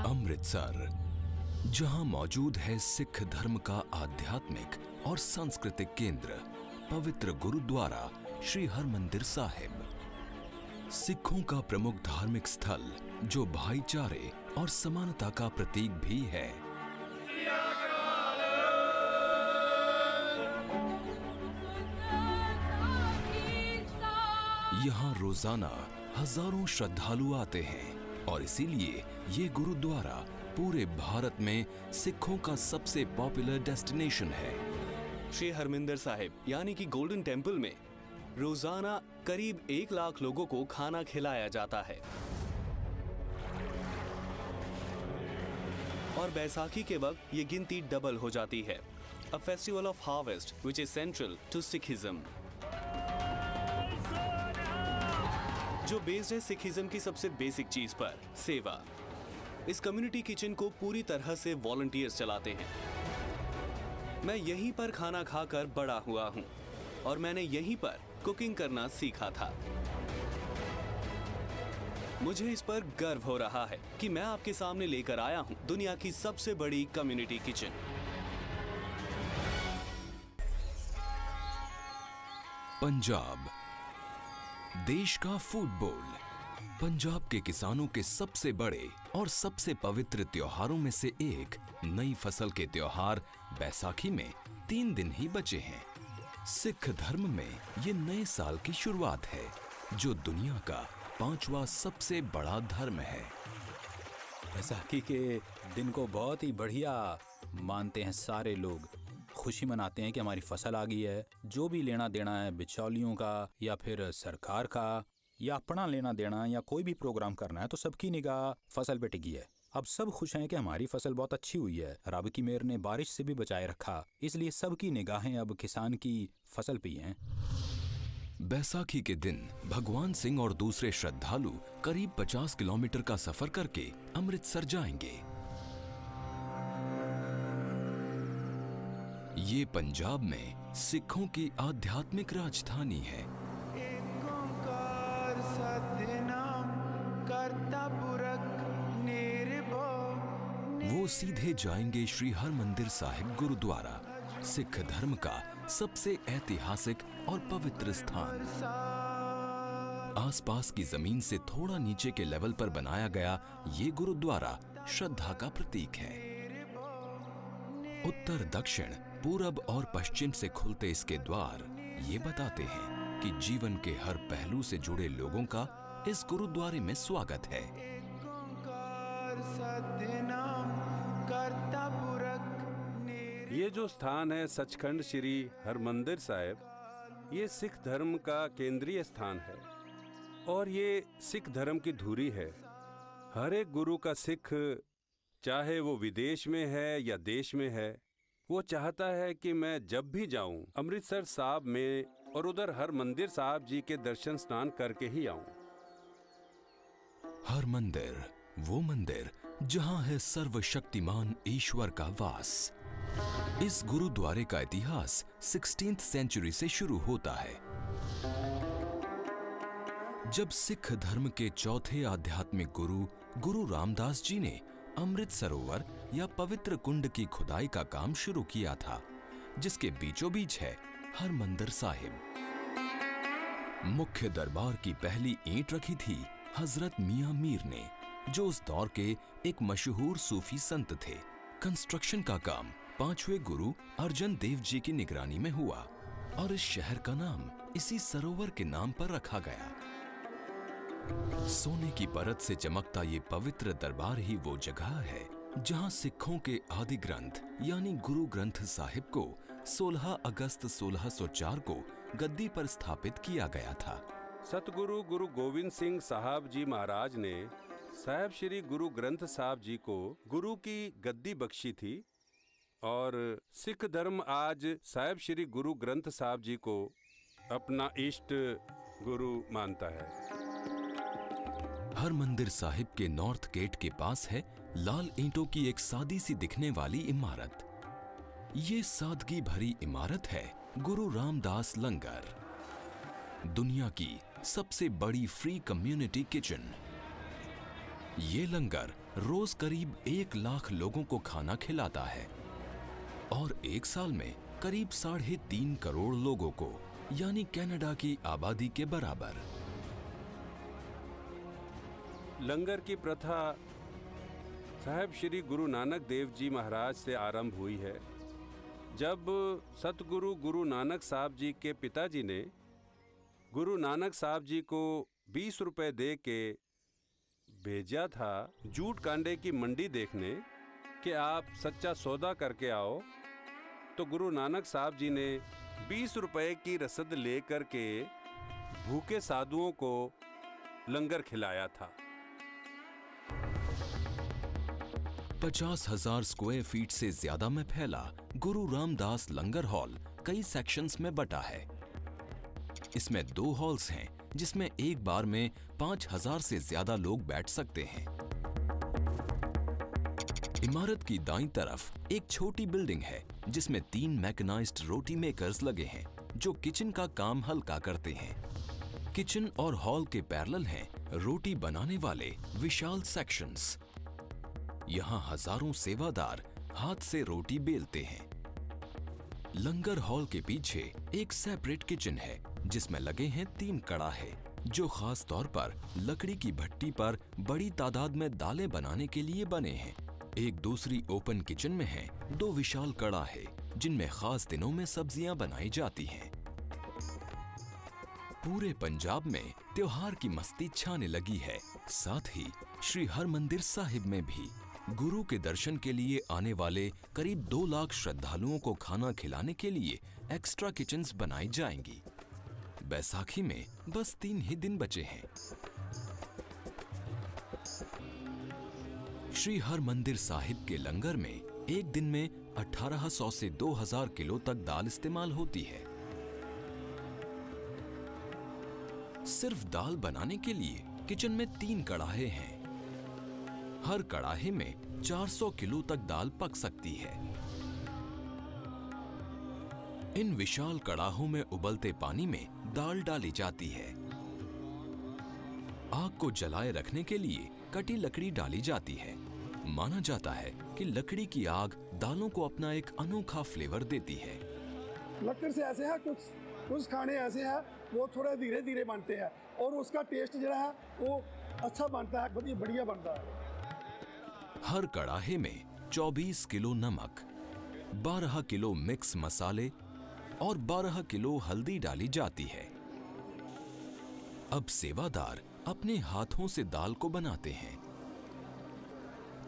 अमृतसर, जहां मौजूद है सिख धर्म का आध्यात्मिक और सांस्कृतिक केंद्र, पवित्र गुरुद्वारा श्री हरमंदिर साहिब। सिखों का प्रमुख धार्मिक स्थल जो भाईचारे और समानता का प्रतीक भी है। यहाँ रोजाना हजारों श्रद्धालु आते हैं और इसीलिए ये गुरुद्वारा पूरे भारत में सिखों का सबसे पॉपुलर डेस्टिनेशन है। श्री हरमंदिर साहिब यानी कि गोल्डन टेम्पल में रोजाना करीब 1 लाख लोगों को खाना खिलाया जाता है और बैसाखी के वक्त ये गिनती डबल हो जाती है। A festival of harvest which is central to Sikhism, जो बेस्ड है सिखिज्म की सबसे बेसिक चीज पर, सेवा। इस कम्युनिटी किचन को पूरी तरह से वॉलंटियर्स चलाते हैं। मैं यहीं पर खाना खाकर बड़ा हुआ हूं और मैंने यहीं पर कुकिंग करना सीखा था। मुझे इस पर गर्व हो रहा है कि मैं आपके सामने लेकर आया हूं दुनिया की सबसे बड़ी कम्युनिटी किचन। पंजाब, देश का फूड बोल। पंजाब के किसानों के सबसे बड़े और सबसे पवित्र त्योहारों में से एक नई फसल के त्योहार बैसाखी में 3 दिन ही बचे हैं। सिख धर्म में ये नए साल की शुरुआत है, जो दुनिया का 5वां सबसे बड़ा धर्म है। बैसाखी के दिन को बहुत ही बढ़िया मानते हैं सारे लोग। खुशी मनाते हैं कि हमारी फसल आ गई है। जो भी लेना देना है बिचौलियों का या फिर सरकार का या अपना लेना देना या कोई भी प्रोग्राम करना है, तो सबकी निगाह फसल पे टिकी है। अब सब खुश हैं कि हमारी फसल बहुत अच्छी हुई है। रब की मेहर ने बारिश से भी बचाए रखा, इसलिए सबकी निगाहें अब किसान की फसल पे हैं। बैसाखी के दिन भगवान सिंह और दूसरे श्रद्धालु करीब 50 किलोमीटर का सफर करके अमृतसर जाएंगे। ये पंजाब में सिखों की आध्यात्मिक राजधानी है। एक ओंकार सतनाम करता पुरख निर्भव। वो सीधे जाएंगे श्री हरमंदिर साहिब गुरुद्वारा, सिख धर्म का सबसे ऐतिहासिक और पवित्र स्थान। आसपास की जमीन से थोड़ा नीचे के लेवल पर बनाया गया ये गुरुद्वारा श्रद्धा का प्रतीक है। उत्तर, दक्षिण, पूरब और पश्चिम से खुलते इसके द्वार ये बताते हैं कि जीवन के हर पहलू से जुड़े लोगों का इस गुरुद्वारे में स्वागत है। एक ओंकार सतनाम करता पुरख। ये जो स्थान है सचखंड श्री हरमंदिर साहिब, ये सिख धर्म का केंद्रीय स्थान है और ये सिख धर्म की धुरी है। हर एक गुरु का सिख, चाहे वो विदेश में है या देश में है, वो चाहता है कि मैं जब भी जाऊं अमृतसर साहब में और उधर हरमंदिर साहब जी के दर्शन स्नान करके ही आऊं। हरमंदिर, वो मंदिर जहां है सर्वशक्तिमान ईश्वर का वास। इस गुरुद्वारे का इतिहास 16th सेंचुरी से शुरू होता है, जब सिख धर्म के चौथे आध्यात्मिक गुरु गुरु रामदास जी ने अमृत सरोवर या पवित्र कुंड की खुदाई का काम शुरू किया था, जिसके बीचों बीच है हरमंदिर साहिब। मुख्य दरबार की पहली ईंट रखी थी हजरत मियां मीर ने, जो उस दौर के एक मशहूर सूफी संत थे। कंस्ट्रक्शन का काम 5वें गुरु अर्जन देव जी की निगरानी में हुआ और इस शहर का नाम इसी सरोवर के नाम पर रखा गया। सोने की परत से चमकता ये पवित्र दरबार ही वो जगह है जहां सिखों के आदि ग्रंथ यानी गुरु ग्रंथ साहिब को 16 अगस्त 1604 को गद्दी पर स्थापित किया गया था। सतगुरु गुरु गोविंद सिंह साहब जी महाराज ने साहिब श्री गुरु ग्रंथ साहब जी को गुरु की गद्दी बख्शी थी और सिख धर्म आज साहिब श्री गुरु ग्रंथ साहब जी को अपना इष्ट गुरु मानता है। हरमंदिर साहिब के नॉर्थ गेट के पास है लाल ईंटों की एक सादी सी दिखने वाली इमारत। ये सादगी भरी इमारत है गुरु रामदास लंगर, दुनिया की सबसे बड़ी फ्री कम्युनिटी किचन। ये लंगर रोज करीब 1 लाख लोगों को खाना खिलाता है और एक साल में करीब 3.5 करोड़ लोगों को, यानी कनाडा की आबादी के बराबर। लंगर की प्रथा साहब श्री गुरु नानक देव जी महाराज से आरंभ हुई है। जब सतगुरु गुरु नानक साहब जी के पिताजी ने गुरु नानक साहब जी को 20 रुपए दे के भेजा था जूट कांडे की मंडी देखने कि आप सच्चा सौदा करके आओ, तो गुरु नानक साहब जी ने 20 रुपए की रसद ले करके भूखे साधुओं को लंगर खिलाया था। 50,000 स्क्वायर फीट से ज्यादा में फैला गुरु रामदास लंगर हॉल कई सेक्शंस में बटा है। इसमें 2 हॉल्स हैं जिसमें एक बार में 5,000 से ज्यादा लोग बैठ सकते हैं। इमारत की दाईं तरफ एक छोटी बिल्डिंग है जिसमें 3 मैकेनाइज्ड रोटी मेकर्स लगे हैं जो किचन का काम हल्का करते हैं। किचन और हॉल के पैरेलल हैं रोटी बनाने वाले विशाल सेक्शंस। यहाँ हजारों सेवादार हाथ से रोटी बेलते हैं। लंगर हॉल के पीछे एक सेपरेट किचन है जिसमें लगे हैं 3 कड़ाहे जो खास तौर पर लकड़ी की भट्टी पर बड़ी तादाद में दालें बनाने के लिए बने हैं। एक दूसरी ओपन किचन में हैं 2 विशाल कड़ाहे जिनमें खास दिनों में सब्जियां बनाई जाती हैं। पूरे पंजाब में त्योहार की मस्ती छाने लगी है। साथ ही श्री हरमंदिर साहिब में भी गुरु के दर्शन के लिए आने वाले करीब 2 लाख श्रद्धालुओं को खाना खिलाने के लिए एक्स्ट्रा किचन्स बनाई जाएंगी। बैसाखी में बस 3 ही दिन बचे हैं। श्री हरमंदिर साहिब के लंगर में एक दिन में 1800 से 2000 किलो तक दाल इस्तेमाल होती है। सिर्फ दाल बनाने के लिए किचन में 3 कड़ाहे हैं। हर कड़ाहे में 400 किलो तक दाल पक सकती है। इन विशाल कड़ाहों में उबलते पानी में दाल डाली जाती है। आग को जलाए रखने के लिए कटी लकड़ी डाली जाती है। माना जाता है कि लकड़ी की आग दालों को अपना एक अनोखा फ्लेवर देती है। लकड़ से ऐसे है कुछ खाने ऐसे हैं वो थोड़ा धीरे धीरे बनते हैं और उसका टेस्ट जो है वो अच्छा बनता है, बढ़िया बनता है। हर कड़ाहे में 24 किलो नमक, 12 किलो मिक्स मसाले और 12 किलो हल्दी डाली जाती है। अब सेवादार अपने हाथों से दाल को बनाते हैं।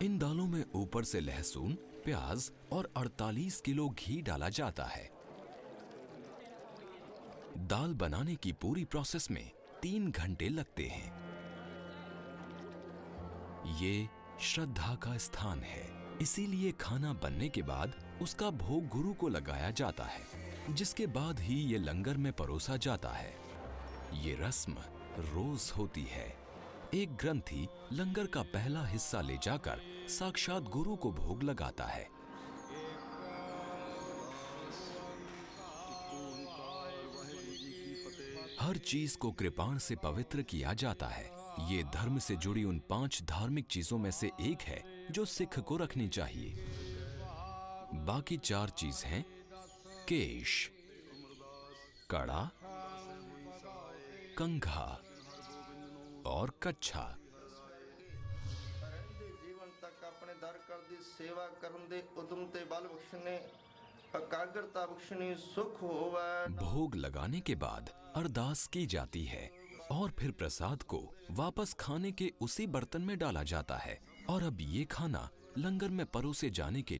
इन दालों में ऊपर से लहसुन, प्याज और 48 किलो घी डाला जाता है। दाल बनाने की पूरी प्रोसेस में 3 घंटे लगते हैं। ये श्रद्धा का स्थान है, इसीलिए खाना बनने के बाद उसका भोग गुरु को लगाया जाता है, जिसके बाद ही ये लंगर में परोसा जाता है। ये रस्म रोज होती है। एक ग्रंथी लंगर का पहला हिस्सा ले जाकर साक्षात गुरु को भोग लगाता है। हर चीज को कृपाण से पवित्र किया जाता है। ये धर्म से जुड़ी उन 5 धार्मिक चीजों में से एक है जो सिख को रखनी चाहिए। बाकी 4 चीज हैं केश, कड़ा, कंघा और कच्छा। जीवन तक अपने दर कर दी सेवा करन दे उदम ते बल बख्शने एकाग्रता बख्शनी सुख होवे। भोग लगाने के बाद अरदास की जाती है और फिर प्रसाद को वापस खाने के उसी बर्तन में डाला जाता है। और अब ये खाना लंगर में परोसे जाने के